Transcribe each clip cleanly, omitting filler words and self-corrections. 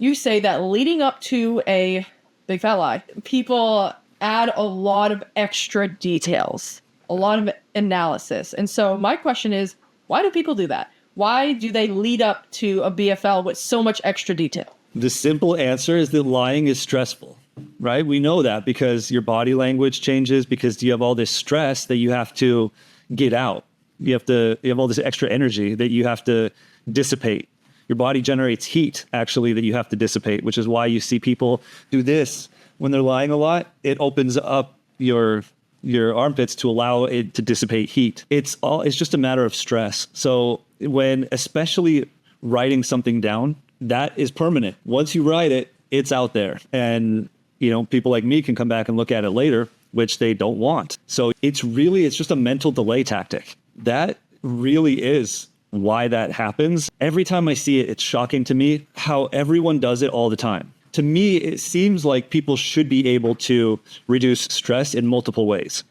you say that leading up to a big fat lie, people add a lot of extra details, a lot of analysis. And so my question is, why do people do that? Why do they lead up to a BFL with so much extra detail? The simple answer is that lying is stressful, right? We know that because your body language changes, because you have all this stress that you have to get out. You have all this extra energy that you have to dissipate. Your body generates heat, actually, that you have to dissipate, which is why you see people do this when they're lying a lot. It opens up your armpits to allow it to dissipate heat. It's just a matter of stress. So when especially writing something down, that is permanent. Once you write it, it's out there. And, people like me can come back and look at it later, which they don't want. So it's just a mental delay tactic. That really is why that happens. Every time I see it, it's shocking to me how everyone does it all the time. To me, it seems like people should be able to reduce stress in multiple ways.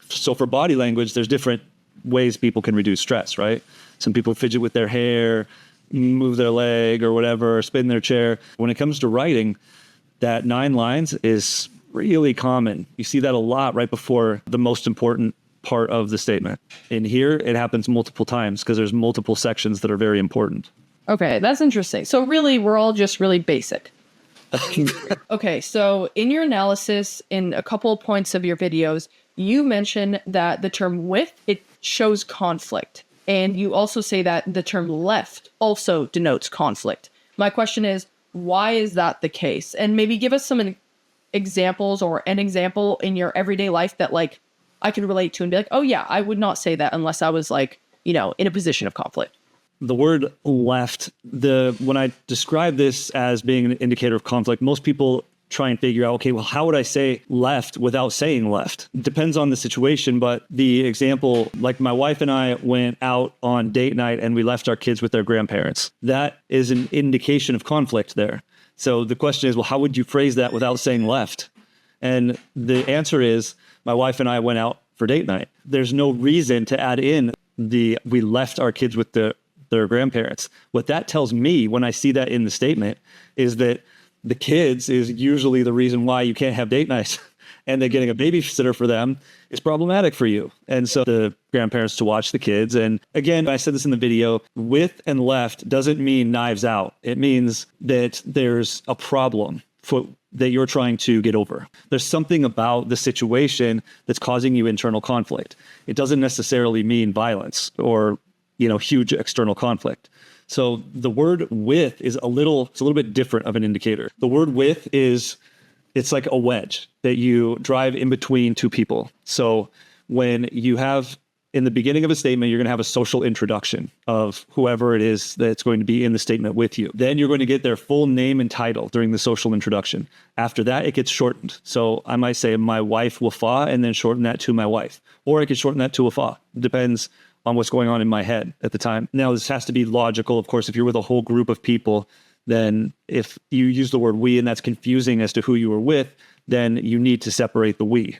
So for body language, there's different ways people can reduce stress, right? Some people fidget with their hair, move their leg or whatever, or spin their chair. When it comes to writing, that 9 lines is really common. You see that a lot right before the most important part of the statement. In here, it happens multiple times because there's multiple sections that are very important. Okay, that's interesting. So really, we're all just really basic. Okay, so in your analysis, in a couple of points of your videos, you mention that the term with, it shows conflict. And you also say that the term left also denotes conflict. My question is, why is that the case? And maybe give us some examples or an example in your everyday life that I can relate to and be like, oh yeah, I would not say that unless I was in a position of conflict. The word left, when I describe this as being an indicator of conflict, most people try and figure out, okay, well, how would I say left without saying left? It depends on the situation, but the example, like my wife and I went out on date night and we left our kids with their grandparents. That is an indication of conflict there. So the question is, well, how would you phrase that without saying left? And the answer is, my wife and I went out for date night. There's no reason to add in we left our kids with their grandparents. What that tells me when I see that in the statement is that the kids is usually the reason why you can't have date nights, and that getting a babysitter for them is problematic for you. And so the grandparents to watch the kids. And again, I said this in the video, with and left doesn't mean knives out. It means that there's a problem that you're trying to get over. There's something about the situation that's causing you internal conflict. It doesn't necessarily mean violence or, huge external conflict. So the word with is a little bit different of an indicator. The word with it's like a wedge that you drive in between two people. So when you have, in the beginning of a statement, you're going to have a social introduction of whoever it is that's going to be in the statement with you. Then you're going to get their full name and title during the social introduction. After that, it gets shortened. So I might say my wife Wafa and then shorten that to my wife. Or I could shorten that to Wafa. It depends on what's going on in my head at the time. Now, this has to be logical. Of course, if you're with a whole group of people, then if you use the word we and that's confusing as to who you were with, then you need to separate the we.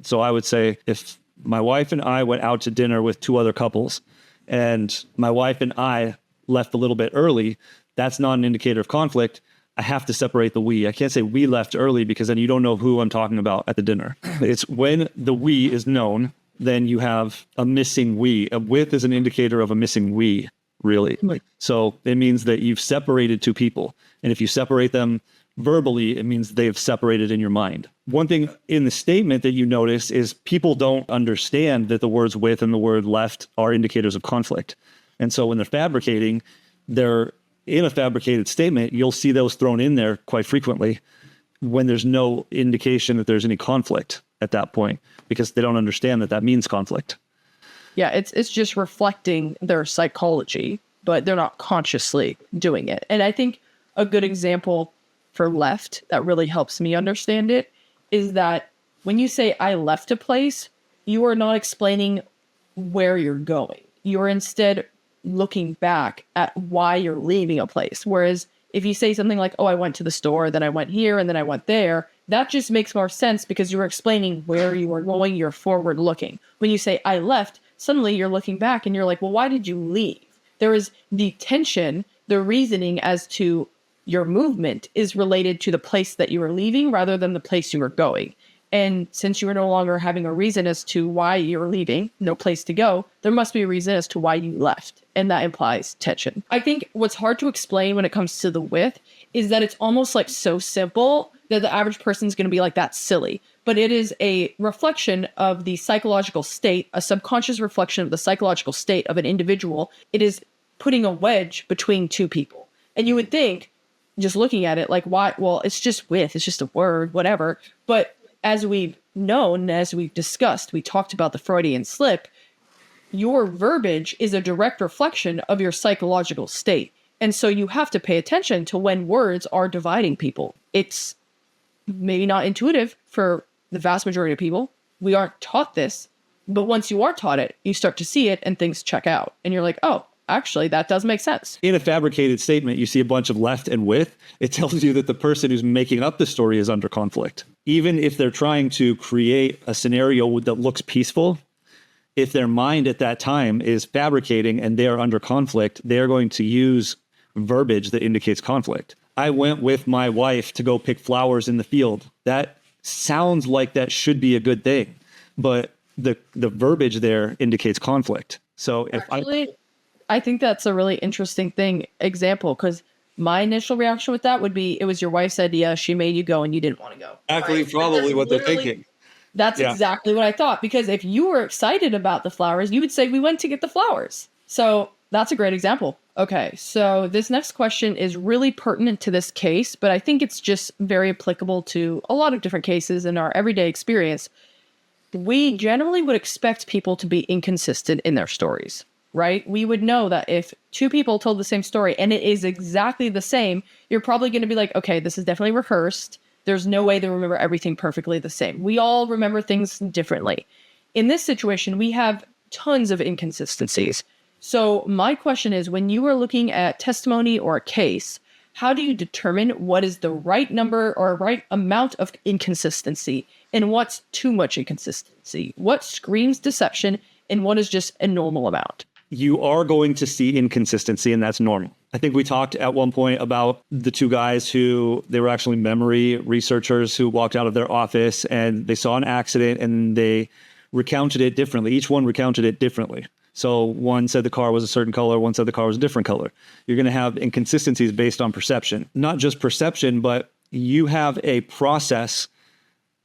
So I would say if my wife and I went out to dinner with 2 other couples and my wife and I left a little bit early, that's not an indicator of conflict. I have to separate the we. I can't say we left early because then you don't know who I'm talking about at the dinner. It's when the we is known, then you have a missing we. A with is an indicator of a missing we, really. So it means that you've separated 2 people. And if you separate them verbally, it means they've separated in your mind. One thing in the statement that you notice is people don't understand that the words with and the word left are indicators of conflict. And so when they're fabricating, they're in a fabricated statement, you'll see those thrown in there quite frequently when there's no indication that there's any conflict at that point, because they don't understand that means conflict. Yeah, it's just reflecting their psychology, but they're not consciously doing it. And I think a good example for left that really helps me understand it is that when you say I left a place, you are not explaining where you're going. You're instead looking back at why you're leaving a place. Whereas if you say something like, oh, I went to the store, then I went here, and then I went there, that just makes more sense because you're explaining where you were going, you're forward looking. When you say I left, suddenly you're looking back and you're like, well, why did you leave? There is the tension, the reasoning as to your movement is related to the place that you were leaving rather than the place you were going. And since you are no longer having a reason as to why you're leaving, no place to go, there must be a reason as to why you left. And that implies tension. I think what's hard to explain when it comes to the with is that it's almost like so simple that the average person is going to be like, that's silly. But it is a reflection of the psychological state, a subconscious reflection of the psychological state of an individual. It is putting a wedge between two people. And you would think, just looking at it, like, why? Well, it's just with, it's just a word, whatever. But as we've known, as we've discussed, we talked about the Freudian slip, your verbiage is a direct reflection of your psychological state. And so you have to pay attention to when words are dividing people. It's maybe not intuitive for the vast majority of people. We aren't taught this, but once you are taught it, you start to see it and things check out. And you're like, oh, actually, that does make sense. In a fabricated statement, you see a bunch of left and with. It tells you that the person who's making up the story is under conflict. Even if they're trying to create a scenario that looks peaceful, if their mind at that time is fabricating and they are under conflict, they are going to use verbiage that indicates conflict. I went with my wife to go pick flowers in the field. That sounds like that should be a good thing, but the verbiage there indicates conflict. So if I think that's a really interesting example, because my initial reaction with that would be, it was your wife's idea. She made you go and you didn't want to go. Exactly, right? Probably what they're thinking. That's exactly what I thought. Because if you were excited about the flowers, you would say, we went to get the flowers. So that's a great example. Okay, so this next question is really pertinent to this case, but I think it's just very applicable to a lot of different cases in our everyday experience. We generally would expect people to be inconsistent in their stories, right? We would know that if two people told the same story and it is exactly the same, you're probably going to be like, okay, this is definitely rehearsed. There's no way they remember everything perfectly the same. We all remember things differently. In this situation, we have tons of inconsistencies. So my question is, when you are looking at testimony or a case, how do you determine what is the right number or right amount of inconsistency and what's too much inconsistency? What screams deception and what is just a normal amount? You are going to see inconsistency, and that's normal. I think we talked at one point about the two guys who, they were actually memory researchers who walked out of their office and they saw an accident and they recounted it differently. Each one recounted it differently. So one said the car was a certain color, one said the car was a different color. You're going to have inconsistencies based on perception. Not just perception, but you have a process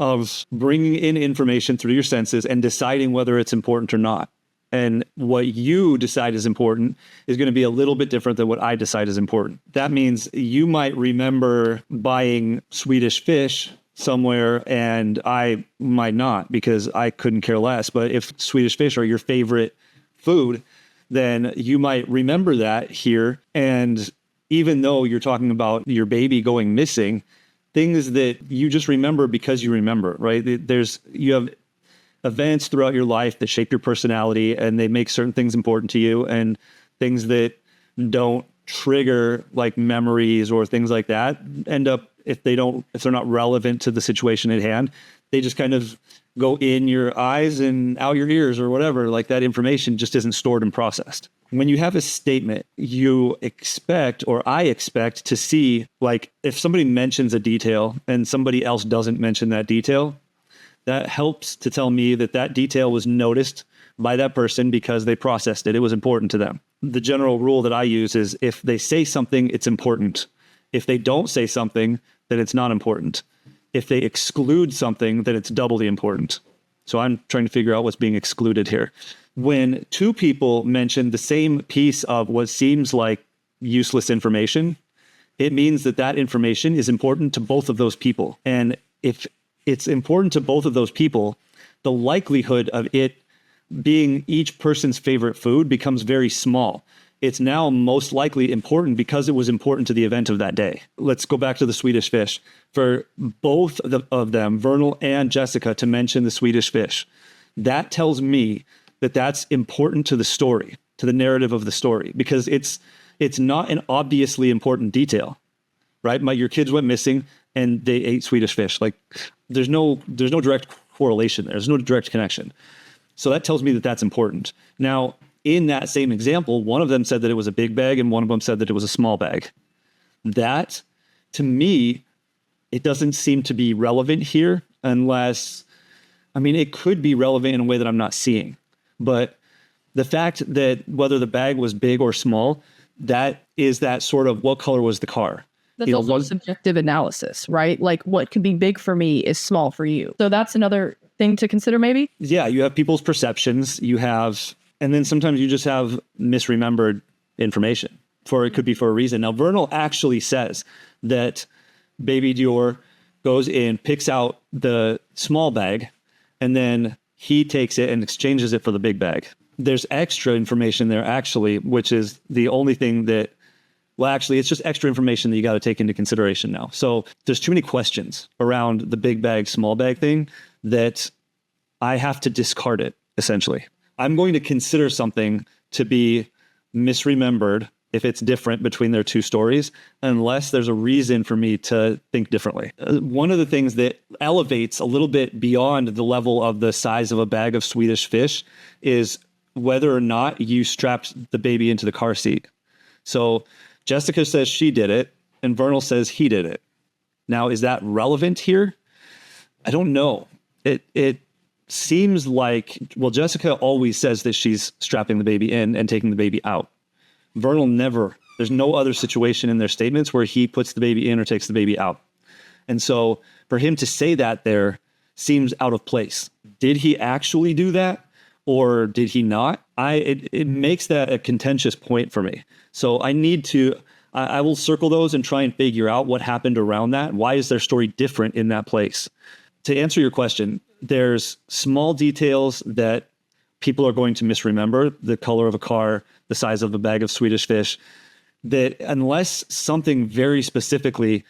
of bringing in information through your senses and deciding whether it's important or not. And what you decide is important is going to be a little bit different than what I decide is important. That means you might remember buying Swedish fish somewhere and I might not, because I couldn't care less. But if Swedish fish are your favorite food, then you might remember that here. And even though you're talking about your baby going missing, things that you just remember because you remember, right? You have events throughout your life that shape your personality and they make certain things important to you, and things that don't trigger like memories or things like that end up, if they're not relevant to the situation at hand, they just kind of go in your eyes and out your ears or whatever. Like that information just isn't stored and processed. When you have a statement, you expect, or I expect to see, like if somebody mentions a detail and somebody else doesn't mention that detail, that helps to tell me that that detail was noticed by that person because they processed it. It was important to them. The general rule that I use is if they say something, it's important. If they don't say something, then it's not important. If they exclude something, then it's doubly important. So I'm trying to figure out what's being excluded here. When two people mention the same piece of what seems like useless information, it means that that information is important to both of those people. And if it's important to both of those people, the likelihood of it being each person's favorite food becomes very small. It's now most likely important because it was important to the event of that day. Let's go back to the Swedish fish. For both of them, Vernal and Jessica, to mention the Swedish fish, that tells me that that's important to the story, to the narrative of the story, because it's not an obviously important detail, right? Your kids went missing and they ate Swedish fish. Like there's no direct correlation there. There's no direct connection. So that tells me that that's important. Now, in that same example, one of them said that it was a big bag and one of them said that it was a small bag. That To me, it doesn't seem to be relevant here unless, I mean, it could be relevant in a way that I'm not seeing. But the fact that whether the bag was big or small, that is that sort of what color was the car? That's also subjective analysis, right? Like what could be big for me is small for you. So that's another thing to consider maybe? Yeah, you have people's perceptions, and then sometimes you just have misremembered information it could be for a reason. Now, Vernal actually says that baby DeOrr goes in, picks out the small bag, and then he takes it and exchanges it for the big bag. There's extra information there actually, which is the only thing that, well, actually, it's just extra information that you got to take into consideration now. So there's too many questions around the big bag, small bag thing that I have to discard it, essentially. I'm going to consider something to be misremembered if it's different between their two stories, unless there's a reason for me to think differently. One of the things that elevates a little bit beyond the level of the size of a bag of Swedish fish is whether or not you strapped the baby into the car seat. So Jessica says she did it, and Vernal says he did it. Now, is that relevant here? I don't know. It seems like, well, Jessica always says that she's strapping the baby in and taking the baby out. Vernal never, there's no other situation in their statements where he puts the baby in or takes the baby out. And so for him to say that there seems out of place. Did he actually do that or did he not? It makes that a contentious point for me. So I will circle those and try and figure out what happened around that. Why is their story different in that place? To answer your question, there's small details that people are going to misremember, the color of a car, the size of a bag of Swedish fish, that unless something very specifically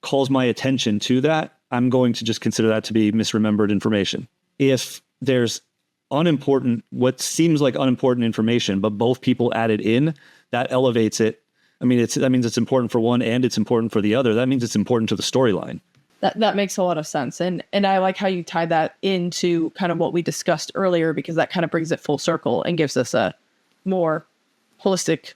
calls my attention to that, I'm going to just consider that to be misremembered information. If there's what seems like unimportant information, but both people added in, that elevates it. I mean, that means it's important for one and it's important for the other. That means it's important to the storyline. That makes a lot of sense. And I like how you tie that into kind of what we discussed earlier, because that kind of brings it full circle and gives us a more holistic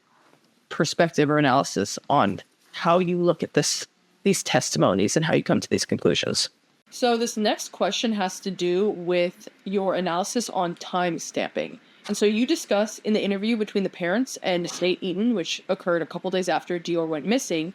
perspective or analysis on how you look at these testimonies and how you come to these conclusions. So this next question has to do with your analysis on time stamping. And so you discuss in the interview between the parents and Nate Eaton, which occurred a couple days after DeOrr went missing,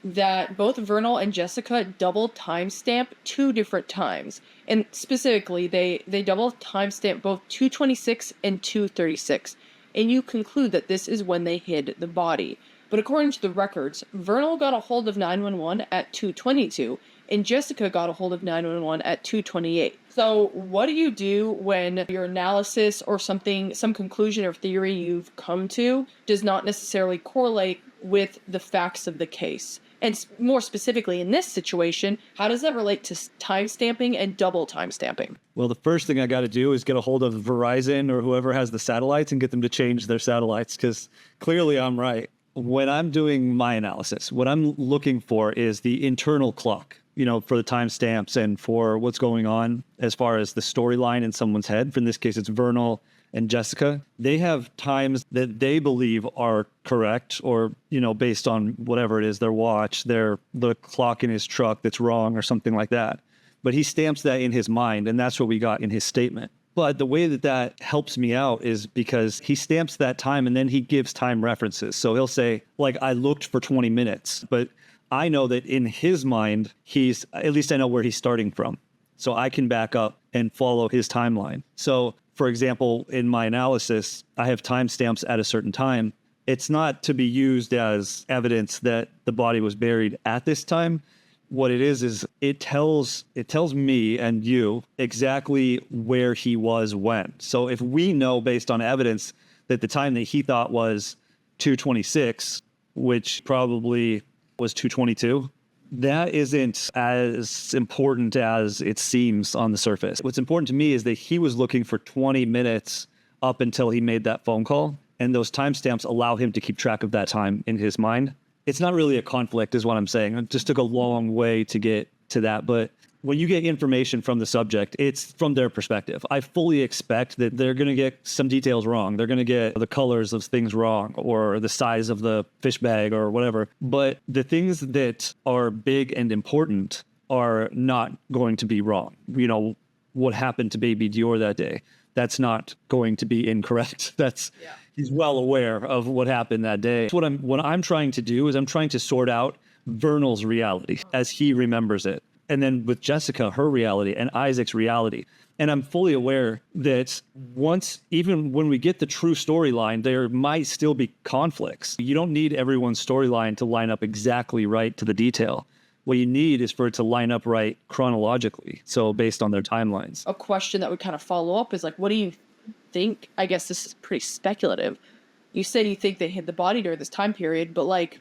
that both Vernal and Jessica double timestamp 2 different times. And specifically, they double timestamp both 2:26 and 2:36. And you conclude that this is when they hid the body. But according to the records, Vernal got a hold of 911 at 2:22, and Jessica got a hold of 911 at 2:28. So what do you do when your analysis or some conclusion or theory you've come to does not necessarily correlate with the facts of the case? And more specifically in this situation, how does that relate to timestamping and double timestamping? Well, the first thing I got to do is get a hold of Verizon or whoever has the satellites and get them to change their satellites, because clearly I'm right. When I'm doing my analysis, what I'm looking for is the internal clock, for the timestamps and for what's going on as far as the storyline in someone's head. In this case, it's Vernal and Jessica. They have times that they believe are correct or, based on whatever it is, their watch, the clock in his truck that's wrong or something like that. But he stamps that in his mind, and that's what we got in his statement. But the way that helps me out is because he stamps that time and then he gives time references. So he'll say, I looked for 20 minutes, but I know that in his mind, at least I know where he's starting from. So I can back up and follow his timeline. So for example, in my analysis, I have timestamps at a certain time. It's not to be used as evidence that the body was buried at this time. What it is it tells me and you exactly where he was when. So if we know based on evidence that the time that he thought was 2:26, which probably was 2:22, that isn't as important as it seems on the surface. What's important to me is that he was looking for 20 minutes up until he made that phone call, and those timestamps allow him to keep track of that time in his mind. It's not really a conflict is what I'm saying. It just took a long way to get to that, but when you get information from the subject, it's from their perspective. I fully expect that they're going to get some details wrong. They're going to get the colors of things wrong or the size of the fish bag or whatever. But the things that are big and important are not going to be wrong. You know, what happened to baby DeOrr that day? That's not going to be incorrect. He's well aware of what happened that day. What I'm trying to do is I'm trying to sort out Vernal's reality as he remembers it. And then with Jessica, her reality, and Isaac's reality. And I'm fully aware that even when we get the true storyline, there might still be conflicts. You don't need everyone's storyline to line up exactly right to the detail. What you need is for it to line up right chronologically. So based on their timelines. A question that would kind of follow up is like, what do you think? I guess this is pretty speculative. You said you think they hid the body during this time period, but like,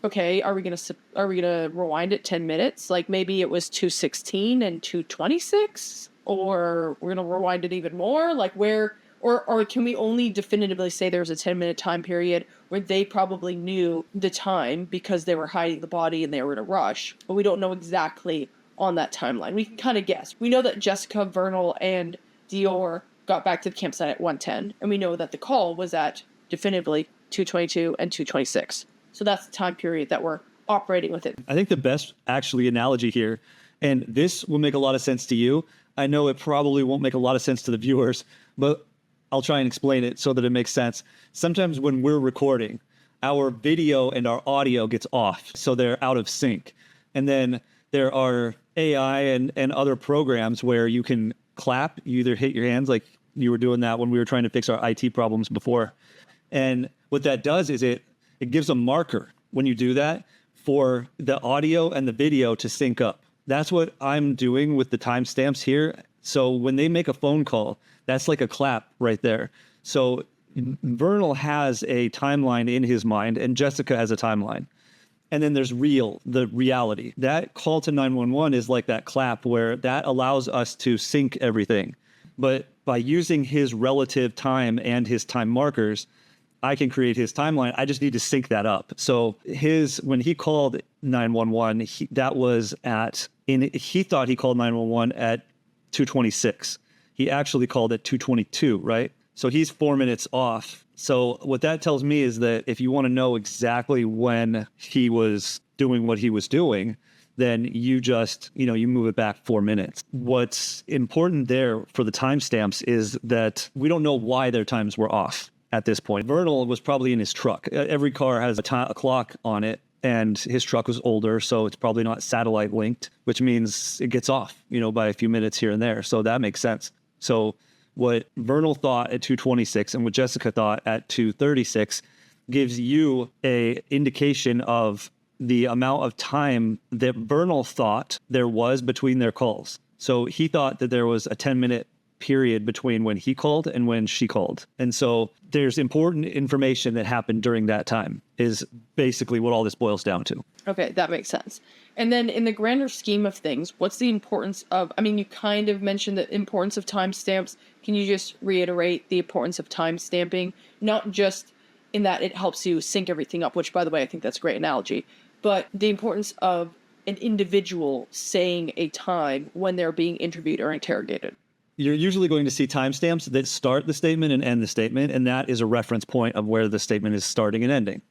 okay, are we gonna rewind it 10 minutes? Like maybe it was 2:16 and 2:26, or we're gonna rewind it even more? Like where, or can we only definitively say there's a 10-minute time period where they probably knew the time because they were hiding the body and they were in a rush, but we don't know exactly on that timeline. We can kind of guess. We know that Jessica, Vernal, and DeOrr got back to the campsite at 1:10, and we know that the call was at definitively 2:22 and 2:26. So that's the time period that we're operating with it. I think the best actually analogy here, and this will make a lot of sense to you. I know it probably won't make a lot of sense to the viewers, but I'll try and explain it so that it makes sense. Sometimes when we're recording, our video and our audio gets off, so they're out of sync. And then there are AI and other programs where you can clap, you either hit your hands like you were doing that when we were trying to fix our IT problems before. And what that does is it gives a marker when you do that for the audio and the video to sync up. That's what I'm doing with the timestamps here. So when they make a phone call, that's like a clap right there. So Vernal has a timeline in his mind and Jessica has a timeline. And then there's the reality. That call to 911 is like that clap where that allows us to sync everything. But by using his relative time and his time markers, I can create his timeline. I just need to sync that up. So when he called 911, he thought he called 911 at 2:26. He actually called at 2:22, right? So he's 4 minutes off. So what that tells me is that if you want to know exactly when he was doing what he was doing, then you just, you move it back 4 minutes. What's important there for the timestamps is that we don't know why their times were off at this point. Vernal was probably in his truck. Every car has a clock on it, and his truck was older, so it's probably not satellite linked, which means it gets off, by a few minutes here and there. So that makes sense. So what Vernal thought at 2:26 and what Jessica thought at 2:36 gives you a indication of the amount of time that Vernal thought there was between their calls. So he thought that there was a 10-minute period between when he called and when she called. And so there's important information that happened during that time is basically what all this boils down to. Okay, that makes sense. And then in the grander scheme of things, what's the importance of, you kind of mentioned the importance of timestamps. Can you just reiterate the importance of timestamping? Not just in that it helps you sync everything up, which by the way, I think that's a great analogy, but the importance of an individual saying a time when they're being interviewed or interrogated. You're usually going to see timestamps that start the statement and end the statement, and that is a reference point of where the statement is starting and ending.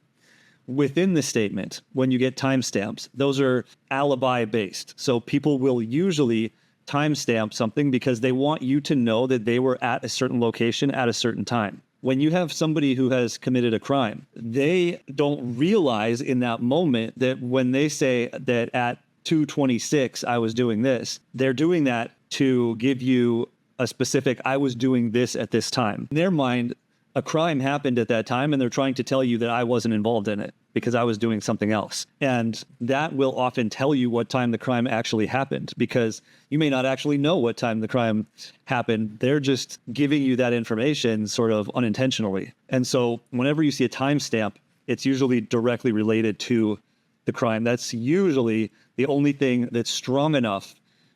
Within the statement, when you get timestamps, those are alibi-based. So people will usually timestamp something because they want you to know that they were at a certain location at a certain time. When you have somebody who has committed a crime, they don't realize in that moment that when they say that at 2:26 I was doing this, they're doing that to give you a specific, I was doing this at this time. In their mind, a crime happened at that time, and they're trying to tell you that I wasn't involved in it because I was doing something else. And that will often tell you what time the crime actually happened, because you may not actually know what time the crime happened. They're just giving you that information sort of unintentionally. And so whenever you see a timestamp, it's usually directly related to the crime. That's usually the only thing that's strong enough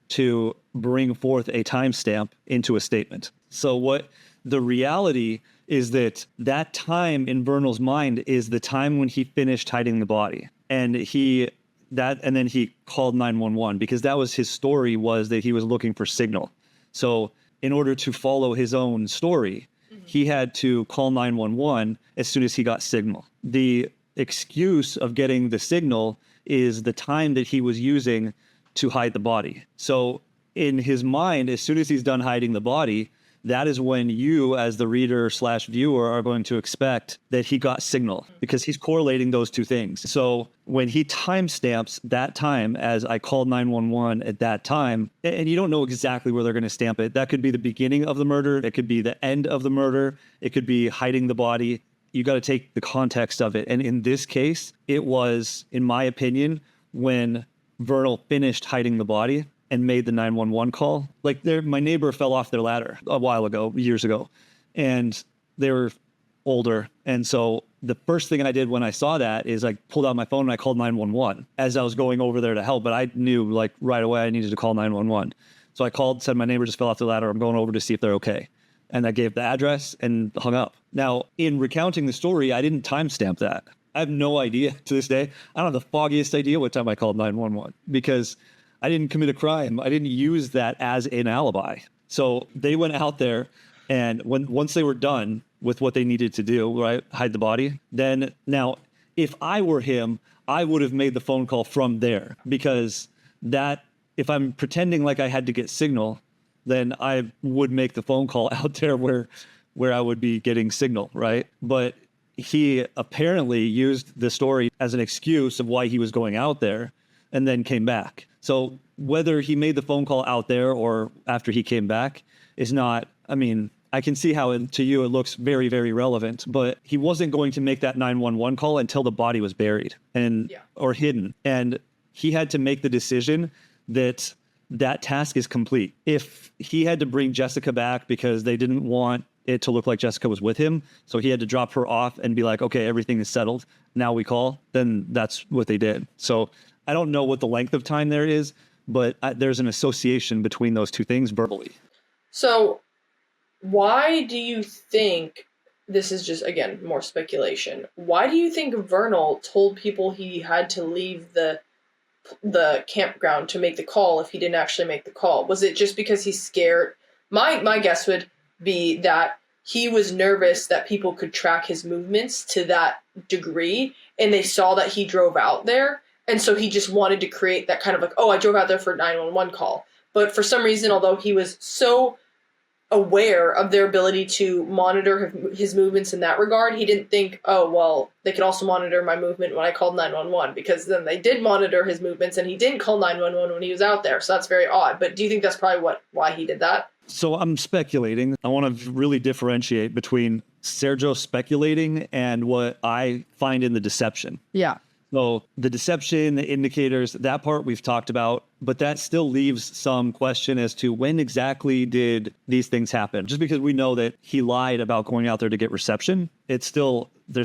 to bring forth a timestamp into a statement. So what the reality is that time in Vernal's mind is the time when he finished hiding the body. And he and then he called 911 because that was his story, was that he was looking for signal. So in order to follow his own story, he had to call 911 as soon as he got signal. The excuse of getting the signal is the time that he was using to hide the body. So in his mind, as soon as he's done hiding the body, that is when you, as the reader/viewer, are going to expect that he got signal, because he's correlating those two things. So when he timestamps that time as I called 911 at that time, and you don't know exactly where they're going to stamp it. That could be the beginning of the murder. It could be the end of the murder. It could be hiding the body. You got to take the context of it. And in this case, it was, in my opinion, when Vernal finished hiding the body and made the 911 call. Like, my neighbor fell off their ladder a while ago, years ago, and they were older. And so the first thing I did when I saw that is I pulled out my phone and I called 911 as I was going over there to help. But I knew, like, right away I needed to call 911. So I called, said my neighbor just fell off the ladder. I'm going over to see if they're okay. And I gave the address and hung up. Now, in recounting the story, I didn't timestamp that. I have no idea to this day. I don't have the foggiest idea what time I called 911, because I didn't commit a crime. I didn't use that as an alibi. So they went out there, and once they were done with what they needed to do, right, hide the body, then now, if I were him, I would have made the phone call from there, because that, if I'm pretending like I had to get signal, then I would make the phone call out there where I would be getting signal, right? But he apparently used the story as an excuse of why he was going out there and then came back. So whether he made the phone call out there or after he came back is not, I mean, I can see how to you it looks very, very relevant, but he wasn't going to make that 911 call until the body was buried or hidden. And he had to make the decision that that task is complete. If he had to bring Jessica back because they didn't want it to look like Jessica was with him, so he had to drop her off and be like, okay, everything is settled, now we call, then that's what they did. So I don't know what the length of time there is, but there's an association between those two things verbally. So why do you think, this is just, again, more speculation, why do you think Vernal told people he had to leave the campground to make the call if he didn't actually make the call? Was it just because he's scared? My guess would be that he was nervous that people could track his movements to that degree, and they saw that he drove out there, and so he just wanted to create that kind of like, oh, I drove out there for a 911 call. But for some reason, although he was so aware of their ability to monitor his movements in that regard, he didn't think, oh, well, they could also monitor my movement when I called 911, because then they did monitor his movements and he didn't call 911 when he was out there. So that's very odd. But do you think that's probably why he did that? So I'm speculating. I want to really differentiate between Sergio speculating and what I find in the deception. Yeah. So the deception, the indicators, that part we've talked about, but that still leaves some question as to when exactly did these things happen. Just because we know that he lied about going out there to get reception, there's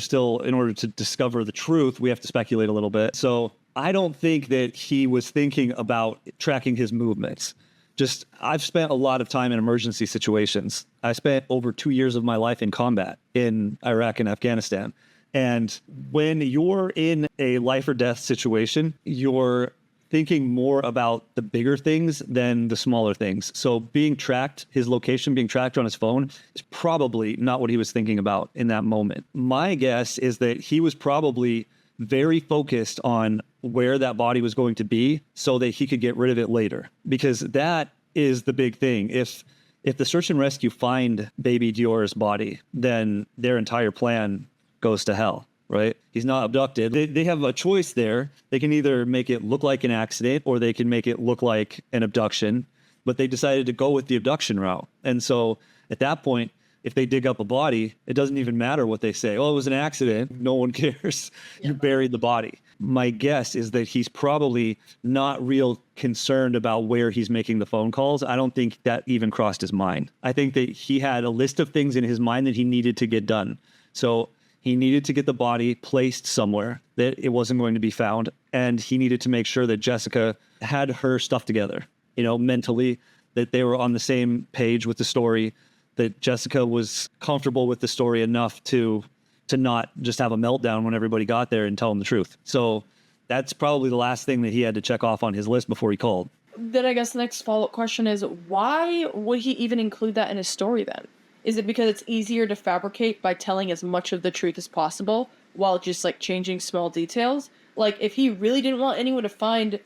still, in order to discover the truth, we have to speculate a little bit. So I don't think that he was thinking about tracking his movements. Just, I've spent a lot of time in emergency situations. I spent over 2 years of my life in combat in Iraq and Afghanistan. And when you're in a life or death situation, you're thinking more about the bigger things than the smaller things. So being tracked, his location being tracked on his phone, is probably not what he was thinking about in that moment. My guess is that he was probably very focused on where that body was going to be so that he could get rid of it later, because that is the big thing. If the search and rescue find baby DeOrr's body, then their entire plan goes to hell, right? He's not abducted. They have a choice there. They can either make it look like an accident or they can make it look like an abduction, but they decided to go with the abduction route. And so at that point, if they dig up a body, it doesn't even matter what they say. Oh, it was an accident. No one cares. Yeah. You buried the body. My guess is that he's probably not real concerned about where he's making the phone calls. I don't think that even crossed his mind. I think that he had a list of things in his mind that he needed to get done. So he needed to get the body placed somewhere that it wasn't going to be found. And he needed to make sure that Jessica had her stuff together, mentally, that they were on the same page with the story, that Jessica was comfortable with the story enough to not just have a meltdown when everybody got there and tell them the truth. So that's probably the last thing that he had to check off on his list before he called. Then I guess the next follow-up question is, why would he even include that in his story then? Is it because it's easier to fabricate by telling as much of the truth as possible while just like changing small details? Like, if he really didn't want anyone to find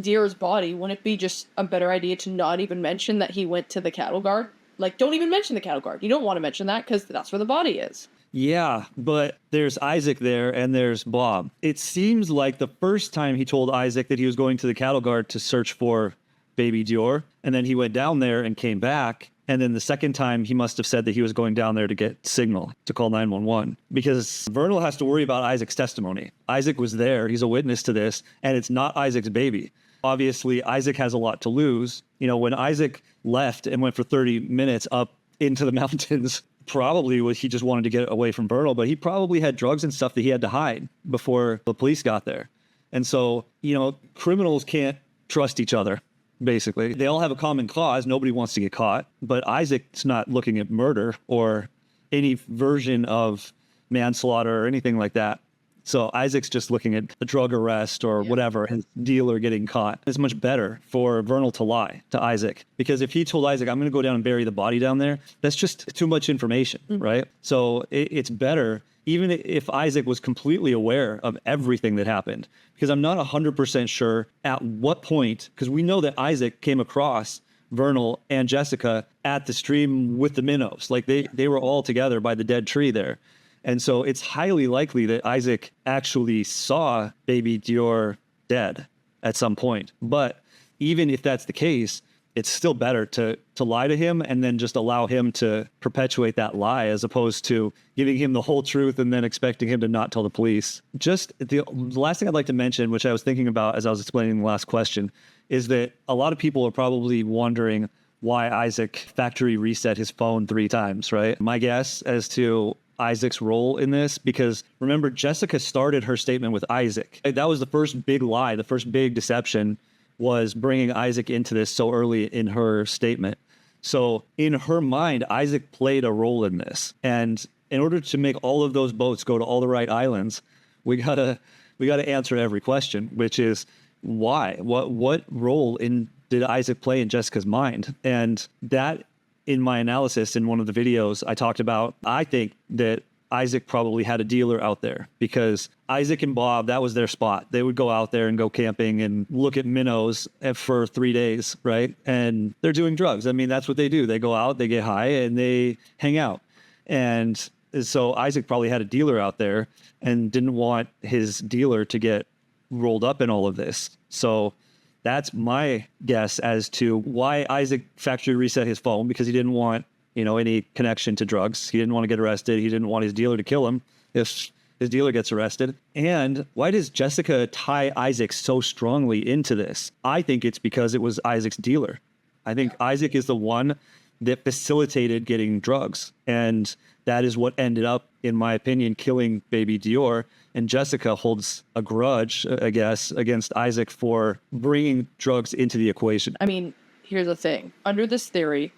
DeOrr's body, wouldn't it be just a better idea to not even mention that he went to the cattle guard? Like, don't even mention the cattle guard. You don't want to mention that because that's where the body is. Yeah, but there's Isaac there and there's Bob. It seems like the first time he told Isaac that he was going to the cattle guard to search for baby DeOrr, and then he went down there and came back. And then the second time he must have said that he was going down there to get signal to call 911 because Vernal has to worry about Isaac's testimony. Isaac was there. He's a witness to this, and it's not Isaac's baby. Obviously, Isaac has a lot to lose. You know, when Isaac left and went for 30 minutes up into the mountains, probably he just wanted to get away from Vernal, but he probably had drugs and stuff that he had to hide before the police got there. And so, you know, criminals can't trust each other. Basically, they all have a common cause. Nobody wants to get caught, but Isaac's not looking at murder or any version of manslaughter or anything like that. So Isaac's just looking at a drug arrest or whatever, his dealer getting caught. It's much better for Vernal to lie to Isaac, because if he told Isaac, I'm going to go down and bury the body down there, that's just too much information, right? So it's better, even if Isaac was completely aware of everything that happened, because I'm not 100% sure at what point, because we know that Isaac came across Vernal and Jessica at the stream with the minnows. Like they were all together by the dead tree there. And so it's highly likely that Isaac actually saw baby DeOrr dead at some point. But even if that's the case, it's still better to lie to him and then just allow him to perpetuate that lie, as opposed to giving him the whole truth and then expecting him to not tell the police. Just the last thing I'd like to mention, which I was thinking about as I was explaining the last question, is that a lot of people are probably wondering why Isaac factory reset his phone 3 times, right? My guess as to Isaac's role in this, because remember, Jessica started her statement with Isaac. That was the first big lie, the first big deception, was bringing Isaac into this so early in her statement. So in her mind, Isaac played a role in this. And in order to make all of those boats go to all the right islands, we gotta answer every question, which is why? What role did Isaac play in Jessica's mind? And that, in my analysis in one of the videos I talked about, I think that Isaac probably had a dealer out there, because Isaac and Bob, that was their spot. They would go out there and go camping and look at minnows for 3 days, right? And they're doing drugs. I mean, that's what they do. They go out, they get high, and they hang out. And so Isaac probably had a dealer out there and didn't want his dealer to get rolled up in all of this. So that's my guess as to why Isaac factory reset his phone, because he didn't want, any connection to drugs. He didn't want to get arrested. He didn't want his dealer to kill him if his dealer gets arrested. And why does Jessica tie Isaac so strongly into this? I think it's because it was Isaac's dealer. I think Isaac is the one that facilitated getting drugs. And that is what ended up, in my opinion, killing baby DeOrr. And Jessica holds a grudge, I guess, against Isaac for bringing drugs into the equation. I mean, here's the thing. Under this theory,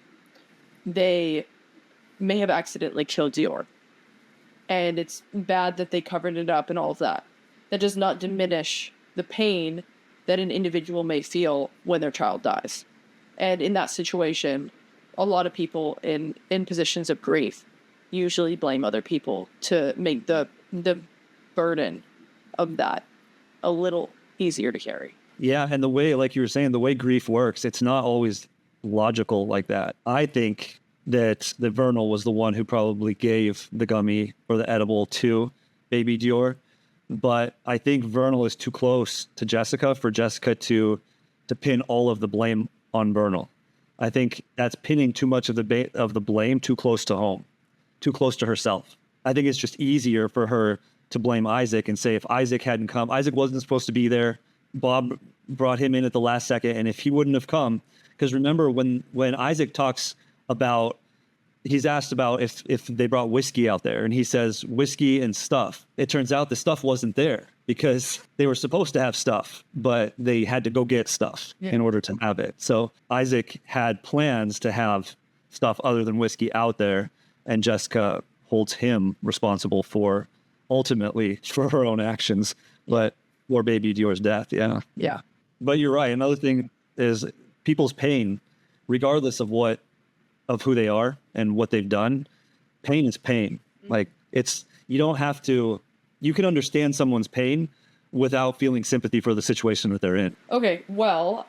they may have accidentally killed DeOrr. And it's bad that they covered it up and all of that. That does not diminish the pain that an individual may feel when their child dies. And in that situation, a lot of people in positions of grief usually blame other people to make the burden of that a little easier to carry. Yeah, and the way, like you were saying, the way grief works, it's not always logical like that. I think that Vernal was the one who probably gave the gummy or the edible to baby DeOrr, but I think Vernal is too close to Jessica for Jessica to pin all of the blame on Vernal. I think that's pinning too much of the blame too close to home, too close to herself. I think it's just easier for her to blame Isaac and say, if Isaac hadn't come, Isaac wasn't supposed to be there. Bob brought him in at the last second, and if he wouldn't have come, because remember when Isaac talks about, he's asked about if they brought whiskey out there, and he says whiskey and stuff. It turns out the stuff wasn't there because they were supposed to have stuff, but they had to go get stuff in order to have it. So Isaac had plans to have stuff other than whiskey out there, and Jessica holds him responsible ultimately for her own actions. But or baby DeOrr's death. Yeah. Yeah. But you're right. Another thing is people's pain, regardless of who they are and what they've done. Pain is pain. Like you can understand someone's pain without feeling sympathy for the situation that they're in. Okay, well,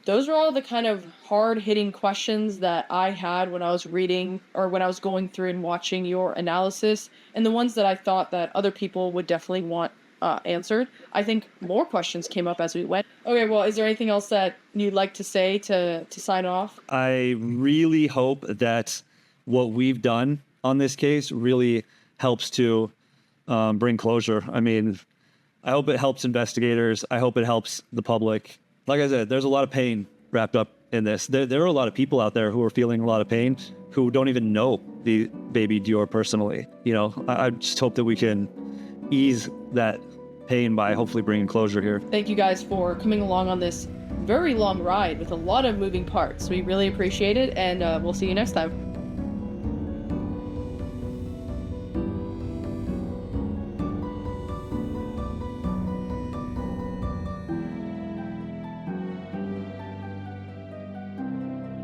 those are all the kind of hard-hitting questions that I had when I was reading or when I was going through and watching your analysis, and the ones that I thought that other people would definitely want answered. I think more questions came up as we went. Okay, well, is there anything else that you'd like to say to sign off? I really hope that what we've done on this case really helps to bring closure. I mean, I hope it helps investigators. I hope it helps the public. Like I said, there's a lot of pain wrapped up in this. There are a lot of people out there who are feeling a lot of pain who don't even know the baby DeOrr personally. I just hope that we can ease that pain by hopefully bringing closure here. Thank you guys for coming along on this very long ride with a lot of moving parts. We really appreciate it, and we'll see you next time.